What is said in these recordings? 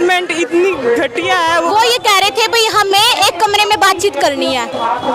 Management इतनी घटिया है। वो ये कह रहे थे भाई हमें एक कमरे में बातचीत करनी है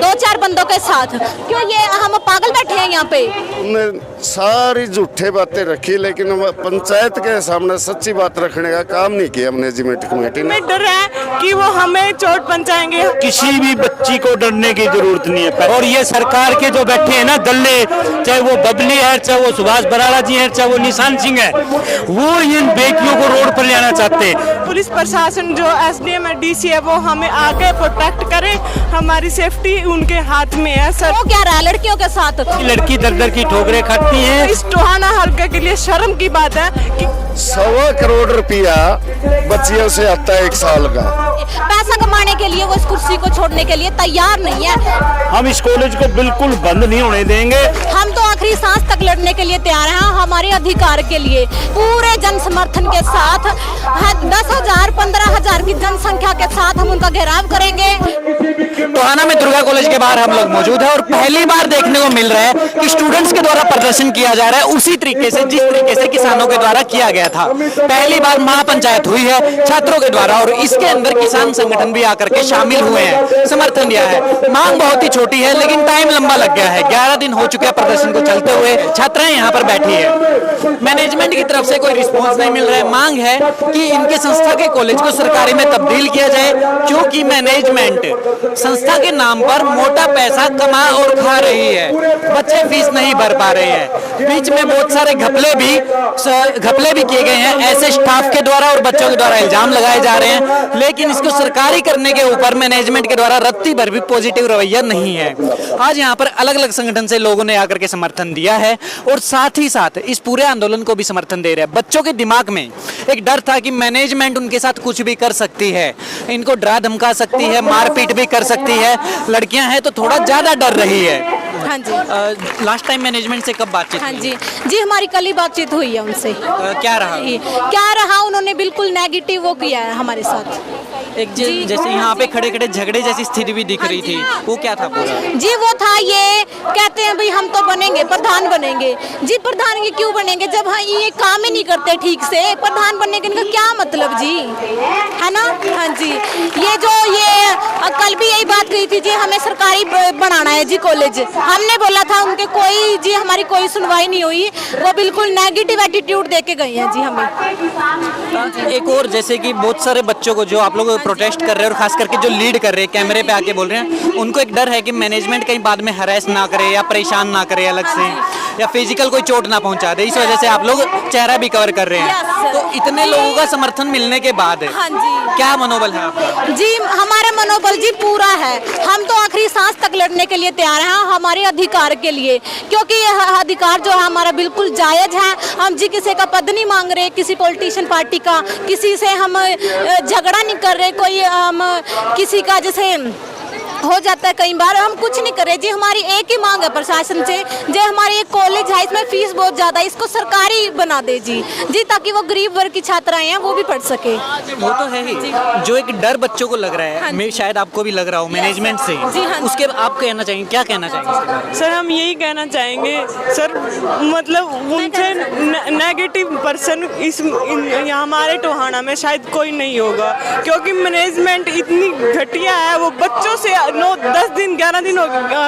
2-4 बंदों के साथ। क्यों ये हम पागल बैठे हैं यहाँ पे? उन्होंने सारी झूठे बातें रखी, लेकिन पंचायत के सामने सच्ची बात रखने का काम नहीं किया मैनेजमेंट कमेटी ने। डर है कि वो हमें चोट पहुंचाएंगे। किसी भी बच्ची को डरने की जरूरत नहीं है। और ये सरकार के जो बैठे हैं ना दल्ले, चाहे वो बबली है, चाहे वो सुभाष बराड़ा जी है, चाहे वो निशान सिंह है, वो इन बेटियों को रोड पर ले आना चाहते हैं। पुलिस प्रशासन जो एसडीएम है, डीसी है, वो हमें आगे प्रोटेक्ट करे। हमारी सेफ्टी उनके हाथ में है सर। वो क्या रहा है लड़कियों के साथ? लड़की दर दर की ठोकरें खाती है। इस टोहाना हल्के के लिए शर्म की बात है कि 1.25 करोड़ रुपया बच्चियों से आता है 1 साल का। पैसा कमाने के लिए वो इस कुर्सी को छोड़ने के लिए तैयार नहीं है। हम इस कॉलेज को बिल्कुल बंद नहीं होने देंगे। हम तो आखिरी सांस तक लड़ने के लिए तैयार हैं हमारे अधिकार के लिए, पूरे जन समर्थन के साथ। 10,000 15,000 की जनसंख्या के साथ हम उनका घेराव करेंगे। टोहाना में दुर्गा कॉलेज के बाहर हम लोग मौजूद है और पहली बार देखने को मिल रहा है कि स्टूडेंट्स के द्वारा प्रदर्शन किया जा रहा है उसी तरीके से जिस तरीके से किसानों के द्वारा किया गया था। पहली बार महापंचायत हुई है छात्रों के द्वारा और इसके अंदर किसान संगठन भी आकर के शामिल हुए हैं, समर्थन दिया है। मांग बहुत ही छोटी है लेकिन टाइम लंबा लग गया है। 11 दिन हो चुके हैं प्रदर्शन को चलते हुए। छात्राएं यहाँ पर बैठी है, मैनेजमेंट की तरफ से कोई रिस्पॉन्स नहीं मिल रहा है। मांग है कि इनके संस्था के कॉलेज को सरकारी में तब्दील किया जाए, क्योंकि मैनेजमेंट संस्था के नाम पर मोटा पैसा कमा और खा रही है। बच्चे फीस नहीं भर पा रहे हैं। बीच में बहुत सारे घपले भी किए गए हैं ऐसे स्टाफ के द्वारा और बच्चों के द्वारा इल्जाम लगाए जा रहे हैं, लेकिन इसको सरकारी करने के ऊपर मैनेजमेंट के द्वारा रत्ती भर भी पॉजिटिव रवैया नहीं है। आज यहाँ पर अलग अलग संगठन से लोगों ने आकर के समर्थन दिया है और साथ ही साथ इस पूरे आंदोलन को भी समर्थन दे रहे हैं। बच्चों के दिमाग में एक डर था कि मैनेजमेंट उनके साथ कुछ भी कर सकती है, इनको डरा धमका सकती है, मारपीट भी कर सकती है। लड़कियां हैं तो थोड़ा ज्यादा डर रही है। हाँ जी। लास्ट टाइम मैनेजमेंट से कब बातचीत हाँ हुई? जी हमारी कल ही बातचीत हुई है उनसे। क्या रहा उन्होंने बिल्कुल नेगेटिव वो किया है हमारे साथ। एक जैसे यहाँ पे खड़े खड़े झगड़े जैसी स्थिति भी दिख रही थी, वो क्या था पूरा? जी वो था ये कहते हैं भाई हम तो बनेंगे प्रधान बनेंगे। जी प्रधान ये क्यों बनेंगे जब हाँ ये काम ही नहीं करते ठीक से? प्रधान बनने का इनका क्या मतलब जी, है ना? हाँ जी ये कल भी यही बात कही थी जी, हमें सरकारी बनाना है जी कॉलेज। हमने बोला था उनके हमारी कोई सुनवाई नहीं हुई, वो बिल्कुल नेगेटिव एटीट्यूड दे के गए हैं जी हमें। एक और जैसे कि बहुत सारे बच्चों को जो आप लोग प्रोटेस्ट कर रहे हैं और खास करके जो लीड कर रहे हैं कैमरे पे आके बोल रहे हैं, उनको एक डर है कि मैनेजमेंट कहीं बाद में हरास ना करे या परेशान ना करे अलग से, या फिजिकल कोई चोट ना पहुंचा दे। इस वजह से आप लोग चेहरा भी कवर कर रहे हैं। तो इतने लोगों का समर्थन मिलने के बाद क्या मनोबल है आपका? जी हमारा मनोबल जी पूरा है। हम तो आखिरी सांस तक लड़ने के लिए तैयार हैं हमारे अधिकार के लिए, क्योंकि यह अधिकार जो है हमारा बिल्कुल जायज है। हम जी किसी का पद नहीं मांग रहे, किसी पॉलिटिशियन पार्टी का, किसी से हम झगड़ा नहीं कर रहे, कोई किसी का जैसे हो जाता है कई बार, हम कुछ नहीं कर रहे जी। हमारी एक ही मांग है प्रशासन से, जो हमारी एक कॉलेज है इसमें फीस बहुत ज्यादा है, इसको सरकारी बना दे जी ताकि वो गरीब वर्ग की छात्राएं हैं वो भी पढ़ सके। वो तो है ही, जो एक डर बच्चों को लग रहा है, मैं शायद आपको भी लग रहा हो मैनेजमेंट से, उसके आप कहना चाहेंगे, क्या कहना चाहेंगे? सर हम यही कहना चाहेंगे सर, मतलब उनसे नेगेटिव पर्सन हमारे टोहाना में शायद कोई नहीं होगा, क्योंकि मैनेजमेंट इतनी घटिया है। वो बच्चों से 9-10 दिन 11 दिन हो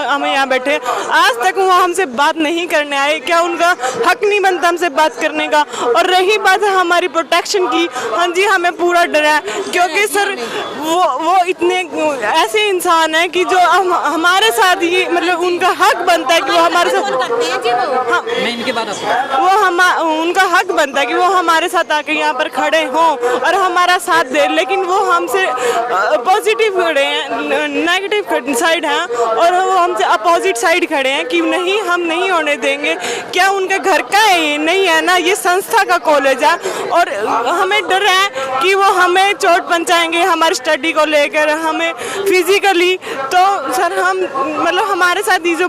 हमें यहाँ बैठे, आज तक वो हमसे बात नहीं करने आए। क्या उनका हक नहीं बनता हमसे बात करने का? और रही बात हमारी प्रोटेक्शन की, हाँ जी हमें पूरा डर है, क्योंकि सर वो इतने ऐसे इंसान है कि जो हमारे साथ ही मतलब उनका हक बनता है कि वो हमारे साथ उनका हक बनता है कि वो हमारे साथ आके यहाँ पर खड़े हों और हमारा साथ दे, लेकिन वो हमसे पॉजिटिव खड़े हैं, नेगेटिव साइड है, और वो हमसे अपोजिट साइड खड़े हैं कि नहीं हम नहीं होने देंगे। क्या उनके घर का है? ये नहीं है ना, ये संस्था का कॉलेज है, और हमें डर है कि वो हमें चोट पहुंचाएंगे हमारी स्टडी को लेकर, हमें फिजिकली। तो सर हम मतलब हमारे साथ ये जो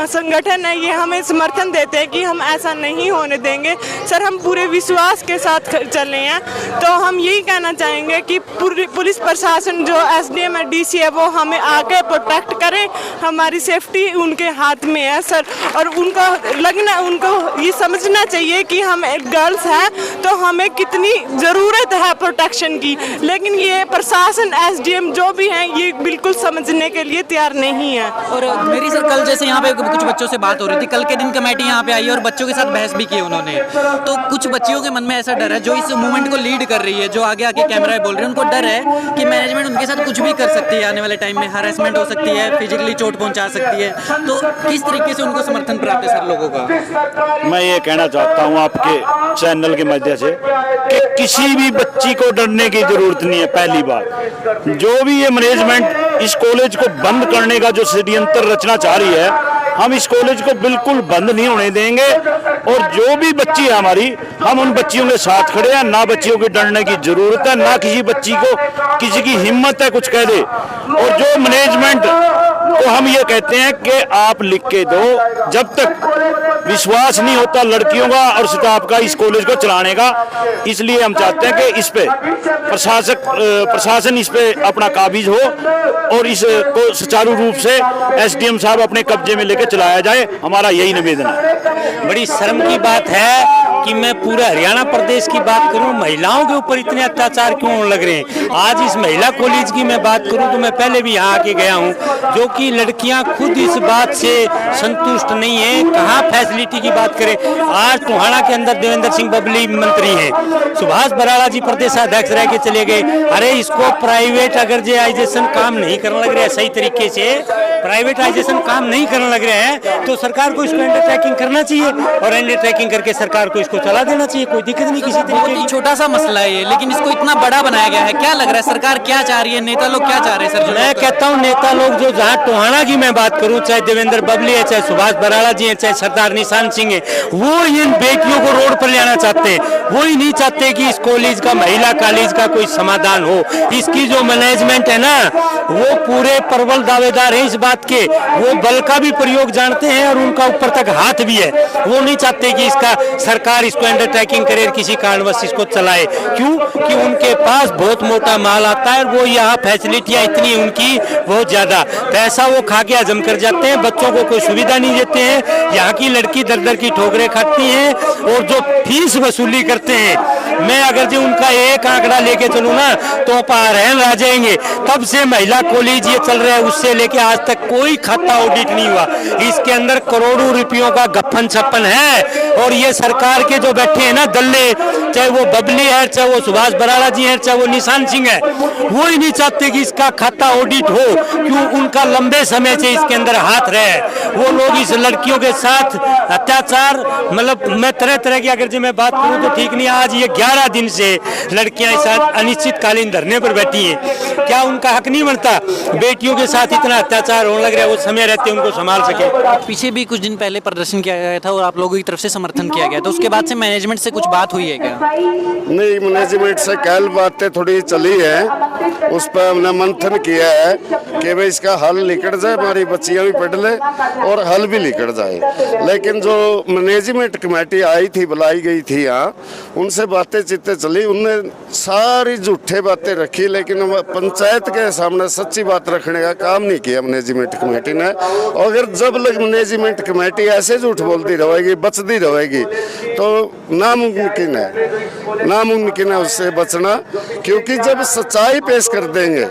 संगठन है ये हमें समर्थन देते हैं कि हम ऐसा नहीं होने देंगे। सर हम पूरे विश्वास के साथ चले हैं, तो हम यही कहना चाहेंगे कि पुलिस प्रशासन जो एसडीएम है, डीसी है, वो हम हमें आके प्रोटेक्ट करें, हमारी सेफ्टी उनके हाथ में है सर। और उनको ये समझना चाहिए कि हम गर्ल्स हैं तो हमें कितनी ज़रूरत है प्रोटेक्शन की, लेकिन ये प्रशासन एसडीएम जो भी हैं ये बिल्कुल समझने के लिए तैयार नहीं है। और मेरी सर कल जैसे यहाँ पे कुछ बच्चों से बात हो रही थी, कल के दिन कमेटी यहाँ पे आई और बच्चों के साथ बहस भी की उन्होंने, तो कुछ बच्चियों के मन में ऐसा डर है जो इस मूवमेंट को लीड कर रही है, जो आगे आके कैमरा बोल रहे हैं, उनको डर है कि मैनेजमेंट उनके साथ कुछ भी कर सकती है, आने वाले टाइम में हरेसमेंट हो सकती है, फिजिकली चोट पहुंचा सकती है। तो किस तरीके से उनको समर्थन प्राप्त है सर लोगों का? मैं ये कहना चाहता हूँ आपके चैनल के माध्यम से कि किसी भी बच्ची को डरने की जरूरत नहीं है। पहली बात, जो भी ये मैनेजमेंट इस कॉलेज को बंद करने का जो षड्यंत्र रचना चाह रही है, हम इस कॉलेज को बिल्कुल बंद नहीं होने देंगे। और जो भी बच्ची है हमारी, हम उन बच्चियों के साथ खड़े हैं। ना बच्चियों की डरने की जरूरत है, ना किसी बच्ची को किसी की हिम्मत है कुछ कह दे। और जो मैनेजमेंट को हम ये कहते हैं कि आप लिख के दो, जब तक विश्वास नहीं होता लड़कियों का और स्टाफ का इस कॉलेज को चलाने का, इसलिए हम चाहते हैं कि इस पे प्रशासन इस पे अपना काबिज हो और इसको सुचारू रूप से एसडीएम साहब अपने कब्जे में लेकर चलाया जाए। हमारा यही निवेदन है। बड़ी शर्म की बात है कि मैं पूरे हरियाणा प्रदेश की बात करूं, महिलाओं के ऊपर इतने अत्याचार क्यों होने लग रहे हैं। आज इस महिला कॉलेज की मैं बात करूं तो मैं पहले भी यहाँ आके गया हूं, जो कि लड़कियां खुद इस बात से संतुष्ट नहीं है। कहाँ फैसिलिटी की बात करें, आज टोहाना के अंदर देवेंद्र सिंह बबली मंत्री हैं, सुभाष बराला जी प्रदेशाध्यक्ष रह के चले गए। अरे इसको प्राइवेटाइजेशन काम नहीं करने लग रहे हैं, सही तरीके से प्राइवेटाइजेशन काम नहीं करने लग रहे हैं, तो सरकार को इसको अंडरटेकिंग करना चाहिए और अंडरटेकिंग करके सरकार को इसको चला देना चाहिए। कोई दिक्कत नहीं किसी तरीके की। छोटा सा मसला है ये, लेकिन इसको इतना बड़ा बनाया गया है। क्या लग रहा है सरकार क्या चाह रही है, नेता लोग क्या चाह रहे हैं सर? मैं कहता हूँ नेता लोग जो जहाँ टोहाना की मैं बात करूँ, चाहे देवेंद्र बबली है, चाहे सुभाष बराला जी है, चाहे सरदार निशान सिंह है, वो इन बेटियों को रोड पर ले आना चाहते हैं। वो ही नहीं चाहते कि इस कॉलेज का, महिला कॉलेज का कोई समाधान हो। इसकी जो मैनेजमेंट है ना, वो पूरे प्रबल दावेदार है इस बात के, वो बल का भी प्रयोग जानते हैं और उनका ऊपर तक हाथ भी है। वो नहीं चाहते कि इसका सरकार इसको अंडरटेकिंग करे, किसी कारणवश इसको चलाए। क्यों कि उनके पास बहुत मोटा माल आता है, वो यहाँ फैसिलिटियाँ इतनी उनकी बहुत ज्यादा, पैसा वो खा के हजम कर जाते हैं, बच्चों को कोई सुविधा नहीं देते हैं। यहाँ की लड़की दर दर की ठोकरें खाती हैं और जो फीस वसूली करते हैं, मैं अगर जो उनका एक आंकड़ा लेके चलूँ ना तो पारहन रह जाएंगे। तब से महिला कॉलेज ये चल रहा है, उससे लेके आज तक कोई खाता ऑडिट नहीं हुआ। इसके अंदर करोड़ों रुपयों का गप्पन छप्पन है। और ये सरकार के जो बैठे हैं ना दल्ले, चाहे वो बबली है, चाहे वो सुभाष बराला जी है, चाहे वो निशान सिंह है, वो ही नहीं चाहते कि इसका खाता ऑडिट हो। क्यों? उनका लंबे समय से इसके अंदर हाथ रहे। वो लोग इस लड़कियों के साथ अत्याचार, मतलब मैं तरह तरह की अगर जो मैं बात करूं तो ठीक नहीं। आज ये 11 दिन से लड़कियां इस अनिश्चितकालीन धरने पर बैठी हैं। क्या उनका हक नहीं बनता? बेटियों के साथ इतना अत्याचार होने लग रहा है, वो समय रहते उनको संभाल सके। पीछे भी कुछ दिन पहले प्रदर्शन किया गया था और आप लोगों की तरफ से समर्थन किया गया, तो उसके बाद से मैनेजमेंट से कुछ बात हुई है क्या? नहीं, मैनेजमेंट से कल बातें थोड़ी चली है, उस पर हमने मंथन किया है कि भाई इसका हल निकल जाए, हमारी बच्चियां भी पढ़ ले और हल भी निकल जाए। लेकिन जो मैनेजमेंट कमेटी आई थी, बुलाई गई थी यहाँ, उनसे बातें चित्ते चली, उनने सारी झूठे बातें रखी, लेकिन पंचायत के सामने सच्ची बात रखने का काम नहीं किया मैनेजमेंट कमेटी ने। अगर जब लग मैनेजमेंट कमेटी ऐसे झूठ बोलती रहेगी, बचती रहेगी, तो नामुमकिन है उससे बचना। क्योंकि जब सच्चाई पेश कर देंगे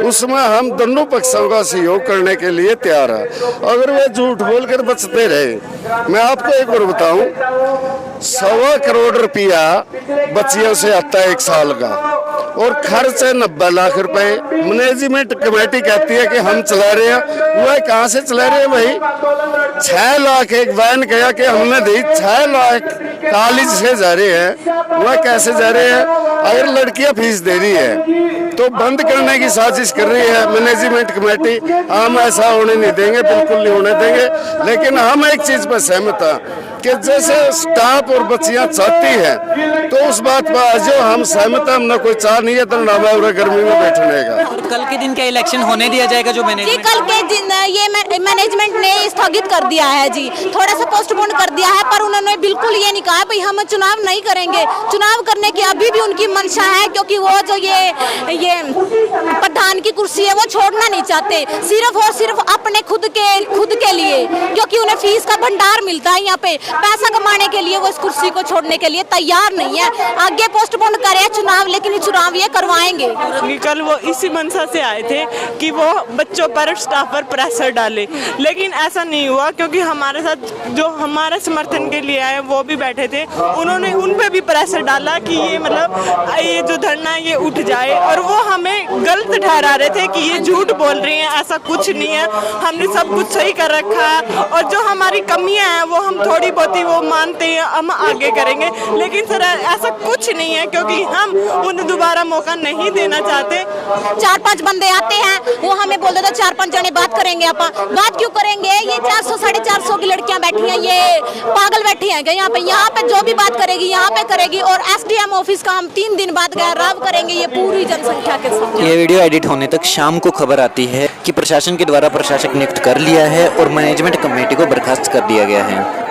उसमें हम दोनों पक्षों का सहयोग करने के लिए तैयार है। अगर वे झूठ बोलकर बचते रहे, मैं आपको एक बार बताऊं, 1.25 करोड़ रुपया बच्चियों से आता है 1 साल का और खर्च है 90 लाख रुपए। मैनेजमेंट कमेटी कहती है कि हम चला रहे हैं, वह कहाँ से चला रहे हैं भाई? 6 लाख एक वैन कहा कि हमने दी, 6 लाख कॉलेज से जा रहे हैं, वह कैसे जा रहे हैं? अगर लड़कियां फीस दे रही है तो बंद करने की साजिश कर रही है मैनेजमेंट कमेटी। हम ऐसा होने नहीं देंगे, बिल्कुल नहीं होने देंगे। लेकिन हम एक चीज पर सहमत हैं कि जैसे स्टाफ और बच्चियां चाहती हैं तो उस बात पर आज हम सहमत हैं। हमने कोई चाह नहीं है तो नामा और गर्मी में बैठने का। कल के दिन क्या इलेक्शन होने दिया जाएगा जो जी मैनेजमेंट? कल के दिन ये मैनेजमेंट ने स्थगित कर दिया है जी, थोड़ा सा पोस्टपोन कर दिया है, पर उन्होंने बिल्कुल ये नहीं कहा भाई हम चुनाव नहीं करेंगे। चुनाव करने की अभी भी उनकी मंशा है, क्योंकि वो जो ये प्रधान की कुर्सी है वो छोड़ना नहीं चाहते, सिर्फ और सिर्फ अपने खुद के लिए, क्योंकि उन्हें फीस का भंडार मिलता है यहाँ पे, पैसा कमाने के लिए वो इस कुर्सी को छोड़ने के लिए तैयार नहीं है। आगे पोस्टपोन करे चुनाव, लेकिन चुनाव ये करवाएंगे। कल वो इसी मंशा से आए थे कि वो बच्चों पर स्टाफ पर प्रेशर डाले, लेकिन ऐसा नहीं हुआ, क्योंकि हमारे साथ जो हमारे समर्थन के लिए आए वो भी बैठे थे, उन्होंने उन पे भी प्रेशर डाला कि ये मतलब ये जो धरना है ये उठ जाए, और वो हमें गलत ठहरा रहे थे कि ये झूठ बोल रही हैं, ऐसा कुछ नहीं है, हमने सब कुछ सही कर रखा है, और जो हमारी कमियां हैं वो हम थोड़ी बहुत ही वो मानते हैं, हम आगे करेंगे, लेकिन सर ऐसा कुछ नहीं है, क्योंकि हम उन्हें दोबारा मौका नहीं देना चाहते। 4-5 बंदे आते हैं, वो हमें बोल देते 4-5 जने बात करेंगे, आप बात क्यों करेंगे? ये 400-450 की लड़कियां बैठी हैं, ये पागल बैठी हैं यहाँ पे जो भी बात करेगी यहाँ पे करेगी, और SDM ऑफिस का हम 3 दिन बाद घेराव करेंगे ये पूरी जनसंख्या के साथ। ये वीडियो एडिट होने तक शाम को खबर आती है कि प्रशासन के द्वारा प्रशासक नियुक्त कर लिया है और मैनेजमेंट कमेटी को बर्खास्त कर दिया गया है।